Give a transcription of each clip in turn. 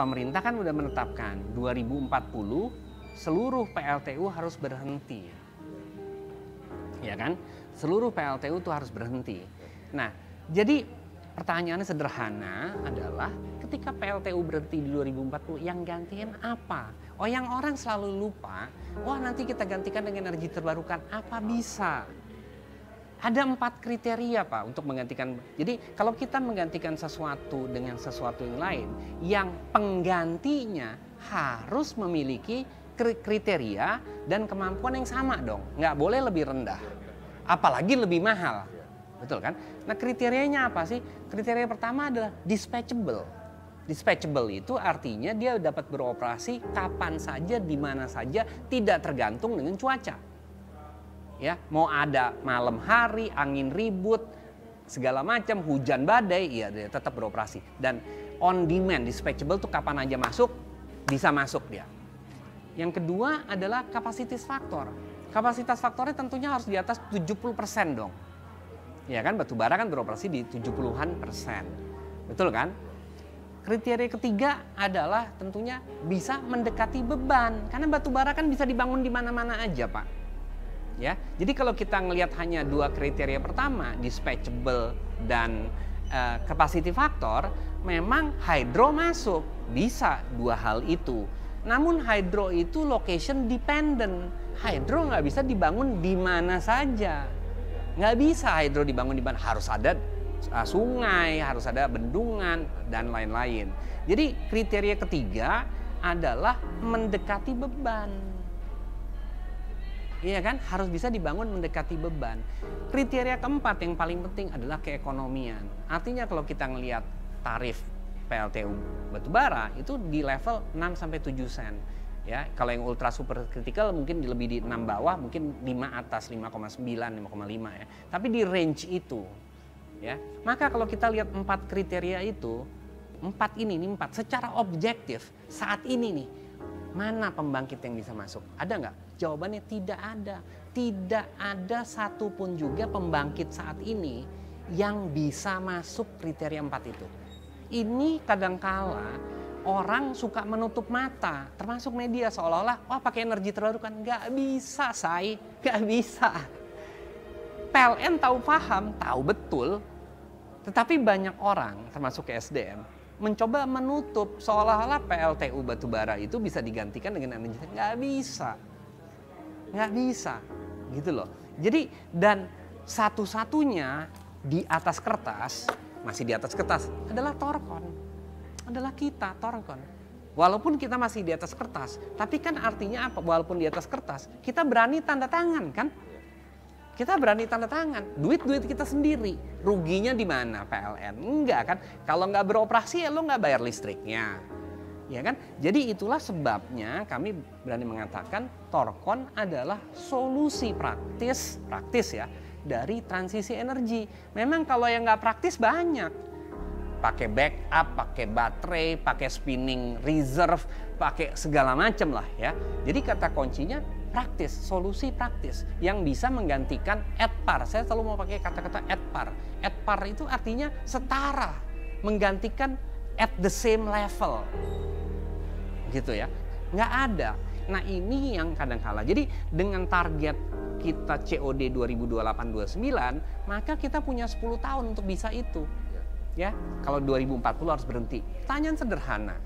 pemerintah kan udah menetapkan 2040 seluruh PLTU harus berhenti. Ya kan? Seluruh PLTU itu harus berhenti. Nah, jadi pertanyaannya sederhana adalah ketika PLTU berhenti di 2040 yang gantiin apa? Oh, yang orang selalu lupa, wah nanti kita gantikan dengan energi terbarukan, apa bisa? Ada 4 kriteria Pak untuk menggantikan. Jadi kalau kita menggantikan sesuatu dengan sesuatu yang lain, yang penggantinya harus memiliki kriteria dan kemampuan yang sama dong. Nggak boleh lebih rendah, apalagi lebih mahal. Betul kan? Nah kriterianya apa sih? Kriteria pertama adalah dispatchable. Dispatchable itu artinya dia dapat beroperasi kapan saja, di mana saja, tidak tergantung dengan cuaca. Ya, mau ada malam hari, angin ribut, segala macam, hujan badai, ya dia tetap beroperasi. Dan on demand, dispatchable itu kapan aja masuk, bisa masuk dia. Yang kedua adalah kapasitas faktor. Kapasitas faktornya tentunya harus di atas 70% dong. Ya kan, batu bara kan beroperasi di 70-an%. Betul kan? Kriteria ketiga adalah tentunya bisa mendekati beban. Karena batu bara kan bisa dibangun di mana-mana aja, Pak. Ya, jadi kalau kita ngelihat hanya 2 kriteria pertama, dispatchable dan capacity factor, memang hydro masuk, bisa 2 hal itu. Namun hydro itu location dependent. Hydro nggak bisa dibangun di mana saja. Nggak bisa hydro dibangun di mana, harus ada sungai, harus ada bendungan, dan lain-lain. Jadi kriteria ketiga adalah mendekati beban. Iya kan? Harus bisa dibangun mendekati beban. Kriteria keempat yang paling penting adalah keekonomian. Artinya kalau kita ngelihat tarif PLTU batubara itu di level 6-7 sen. Ya, kalau yang ultra super critical mungkin lebih di 6 bawah, mungkin 5 atas, 5,9, 5,5 ya. Tapi di range itu. Ya. Maka kalau kita lihat 4 kriteria itu, 4 secara objektif saat ini nih, mana pembangkit yang bisa masuk? Ada nggak? Jawabannya tidak ada. Tidak ada satupun juga pembangkit saat ini yang bisa masuk kriteria 4 itu. Ini kadangkala orang suka menutup mata, termasuk media, seolah-olah wah pakai energi terbarukan. Nggak bisa, nggak bisa. PLN tahu paham, tahu betul, tetapi banyak orang termasuk SDM mencoba menutup seolah-olah PLTU batubara itu bisa digantikan dengan energi. Nggak bisa, gitu loh. Jadi dan satu-satunya di atas kertas, masih di atas kertas adalah Thorcon, adalah kita Thorcon. Walaupun kita masih di atas kertas, tapi kan artinya apa? Walaupun di atas kertas, kita berani tanda tangan kan? Kita berani tanda tangan, duit kita sendiri. Ruginya di mana PLN? Enggak kan? Kalau nggak beroperasi ya lo nggak bayar listriknya, ya kan? Jadi itulah sebabnya kami berani mengatakan Thorcon adalah solusi praktis ya dari transisi energi. Memang kalau yang nggak praktis banyak, pakai backup, pakai baterai, pakai spinning reserve, pakai segala macam lah ya. Jadi kata kuncinya praktis, solusi praktis yang bisa menggantikan at par. Saya selalu mau pakai kata-kata at par. At par itu artinya setara, menggantikan at the same level, gitu ya. Nggak ada. Nah ini yang kadang kala. Jadi dengan target kita COD 2028-29, maka kita punya 10 tahun untuk bisa itu. Ya, kalau 2040 harus berhenti. Pertanyaan sederhana.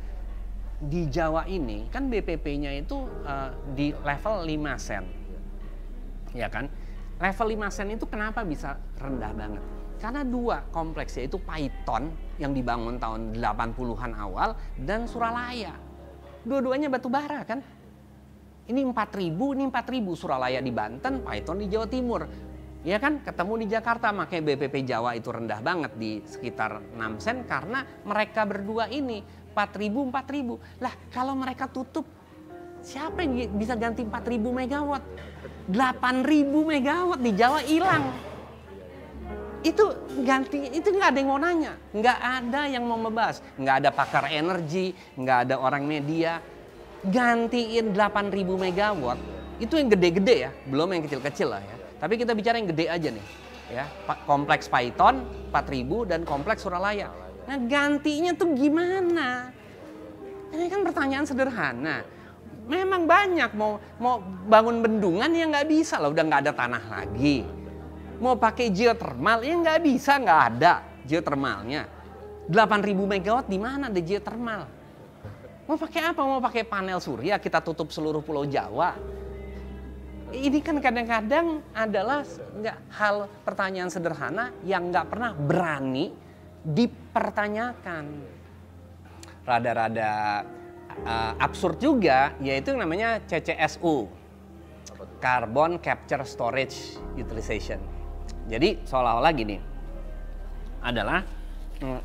Di Jawa ini kan BPP-nya itu di level 5 sen. Ya kan? Level 5 sen itu kenapa bisa rendah banget? Karena 2 kompleks, yaitu Paiton yang dibangun tahun 80-an awal dan Suralaya. Dua-duanya batu bara kan? Ini 4.000, ini 4.000. Suralaya di Banten, Paiton di Jawa Timur. Ya kan, ketemu di Jakarta, makanya BPP Jawa itu rendah banget di sekitar 6 sen karena mereka berdua ini 4.000. Lah kalau mereka tutup, siapa yang bisa ganti 4.000 megawatt? 8.000 megawatt di Jawa hilang. Itu ganti, itu nggak ada yang mau nanya, nggak ada yang mau membahas, nggak ada pakar energi, nggak ada orang media. Gantiin 8.000 megawatt, itu yang gede-gede ya, belum yang kecil-kecil lah ya. Tapi kita bicara yang gede aja nih, ya. Kompleks Paiton 4.000 dan kompleks Suralaya. Nah gantinya tuh gimana? kan pertanyaan sederhana. Memang banyak mau bangun bendungan ya nggak bisa lah, udah nggak ada tanah lagi. Mau pakai geothermal ya nggak bisa, nggak ada geothermalnya. 8.000 megawatt di mana ada geothermal? Mau pakai apa? Mau pakai panel surya kita tutup seluruh Pulau Jawa? Ini kan kadang-kadang adalah hal pertanyaan sederhana yang nggak pernah berani dipertanyakan. Rada-rada absurd juga, yaitu yang namanya CCSU, Carbon Capture Storage Utilization. Jadi seolah-olah gini, adalah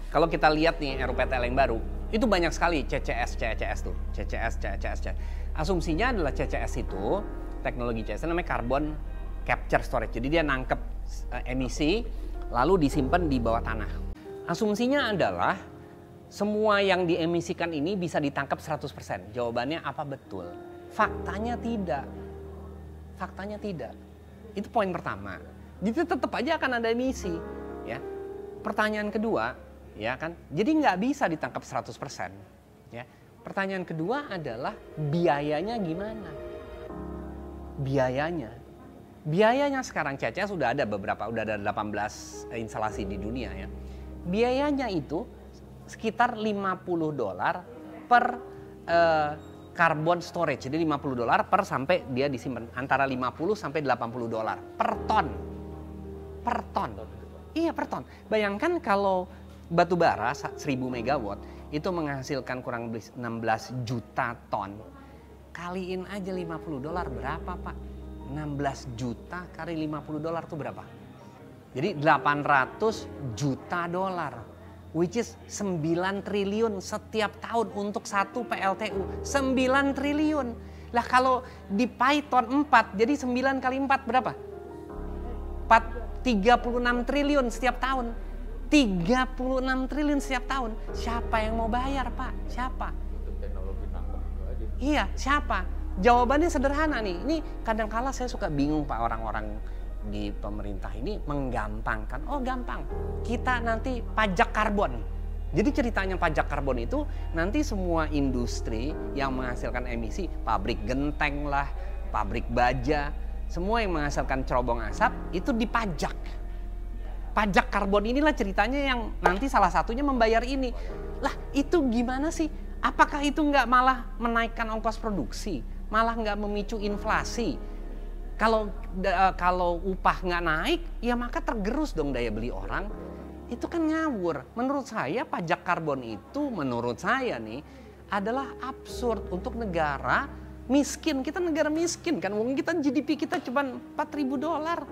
kalau kita lihat nih RUPTL yang baru, itu banyak sekali CCS tuh, CCS. Asumsinya adalah CCS itu, teknologi CCS namanya Carbon Capture Storage. Jadi dia nangkep emisi, lalu disimpan di bawah tanah. Asumsinya adalah semua yang diemisikan ini bisa ditangkap 100%. Jawabannya apa betul? Faktanya tidak. Faktanya tidak. Itu poin pertama. Jadi tetap aja akan ada emisi, ya. Pertanyaan kedua, ya kan? Jadi nggak bisa ditangkap 100%, ya. Pertanyaan kedua adalah biayanya gimana? Biayanya sekarang CCS sudah ada beberapa, udah ada 18 instalasi di dunia, ya. Biayanya itu sekitar $50 per carbon storage. Jadi $50 per sampai dia disimpan, antara $50 sampai $80 per ton. Per ton. Iya, per ton. Bayangkan kalau batu bara 1000 megawatt itu menghasilkan kurang lebih 16 juta ton. Kaliin aja $50 berapa, Pak? 16 juta kali $50 itu berapa? Jadi 800 juta dolar. Which is 9 triliun setiap tahun untuk satu PLTU. 9 triliun. Lah kalau di Python 4, jadi 9 kali 4 berapa? 36 triliun setiap tahun. 36 triliun setiap tahun. Siapa yang mau bayar, Pak? Siapa? Untuk teknologi tangkap itu aja. Iya, siapa? Jawabannya sederhana nih. Ini kadang-kala saya suka bingung, Pak, orang-orang di pemerintah ini menggampangkan. Oh, gampang. Kita nanti pajak karbon. Jadi ceritanya pajak karbon itu nanti semua industri yang menghasilkan emisi, pabrik genteng lah, pabrik baja, semua yang menghasilkan cerobong asap itu dipajak. Pajak karbon inilah ceritanya yang nanti salah satunya membayar ini. Lah itu gimana sih? Apakah itu nggak malah menaikkan ongkos produksi? Malah nggak memicu inflasi? Kalau upah nggak naik, ya maka tergerus dong daya beli orang. Itu kan ngawur. Menurut saya pajak karbon itu, menurut saya nih, adalah absurd untuk negara miskin. Kita negara miskin kan, mungkin kita GDP kita cuma $4.000.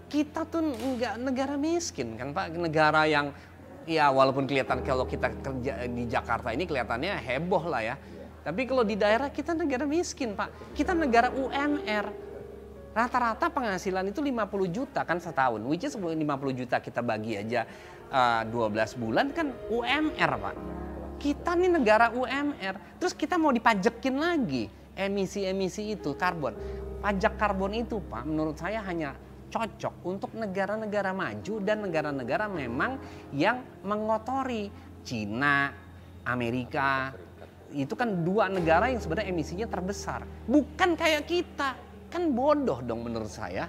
Kita tuh nggak negara miskin kan, Pak. Negara yang ya walaupun kelihatan kalau kita kerja di Jakarta ini kelihatannya heboh lah ya. Tapi kalau di daerah kita negara miskin, Pak. Kita negara UMR. Rata-rata penghasilan itu 50 juta kan setahun. Which is 50 juta kita bagi aja 12 bulan kan UMR, Pak. Kita nih negara UMR. Terus kita mau dipajekin lagi emisi-emisi itu, karbon. Pajak karbon itu, Pak, menurut saya hanya cocok untuk negara-negara maju dan negara-negara memang yang mengotori. Cina, Amerika, itu kan dua negara yang sebenarnya emisinya terbesar. Bukan kayak kita. Kan bodoh dong menurut saya.